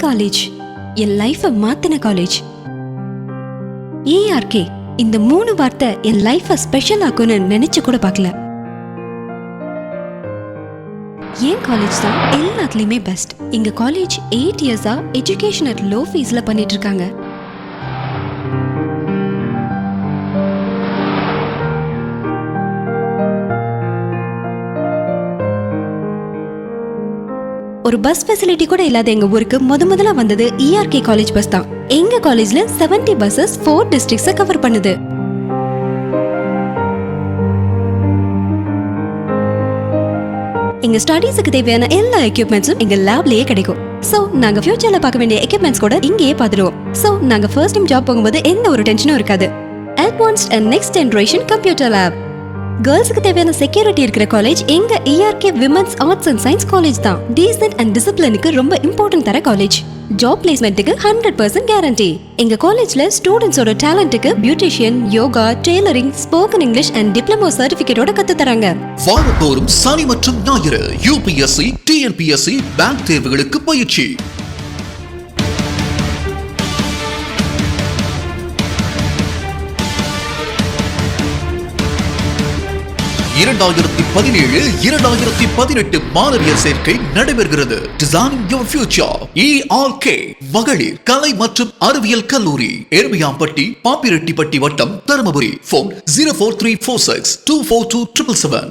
College என் லைஃபை மாத்தின college. ARK இந்த 3 வார்த்தை என் லைஃபை ஸ்பெஷல் ஆக்குன்னு நினைச்சு கூட பார்க்கல. என் காலேஜ் தான் எல்லாத்துலயுமே பெஸ்ட். எங்க காலேஜ் 8 இயர்ஸா எஜுகேஷன் அட் லோ ஃபீஸ்ல பண்ணிட்டு இருக்காங்க. ஒரு பஸ் ஃபெசிலிட்டி கூட இல்லாத எங்க ஊருக்கு முதல்ல வந்தது ERK காலேஜ் பஸ் தான். எங்க காலேஜ்ல 70 பஸ்ஸஸ் 4 டிஸ்ட்ரிக்ட்ஸை கவர் பண்ணுது. எங்க ஸ்டடீஸ்க்கு தேவையான எல்லா எக்யூப்மெண்ட்ஸும் எங்க லேப்லயே கிடைக்கும். சோ நாங்க ஃபியூச்சர்ல பார்க்க வேண்டிய எக்யூப்மெண்ட்ஸ் கூட இங்கேயே பார்த்துடுவோம். சோ நாங்க ஃபர்ஸ்ட் டைம் ஜாப் போகும்போது எந்த ஒரு டென்ஷனும் இருக்காது. Advanced and next generation computer lab. கேர்ள்ஸ்க்கு தேவையான செக்யூரிட்டி இருக்கிற காலேஜ் எங்க ERK women's arts and science college தான். டீசன்ட் அண்ட் டிசிப்ளினுக்கு ரொம்ப இம்பார்ட்டன்ட் தர காலேஜ். Job பிளேஸ்மெண்ட்டுக்கு 100% guarantee. எங்க காலேஜ்ல ஸ்டூடெண்ட்ஸோட டேலண்ட்டுக்கு beautician, yoga, tailoring, spoken English and diploma சர்டிபிகேட்டோட கத்து தராங்க. வாரந்தோறும் சனி மற்றும் ஞாயிறு UPSC, TNPSC பேங்க் தேர்வுகளுக்கு பயிற்சி. 2017-2018 மாணவியர் சேர்க்கை நடைபெறுகிறது. Designing your future. ERK மகளிர் கலை மற்றும் அறிவியல் கல்லூரி, எருமையாம்பட்டி, பாப்பிரெட்டிப்பட்டி வட்டம், தருமபுரி. Phone 04346 242 777.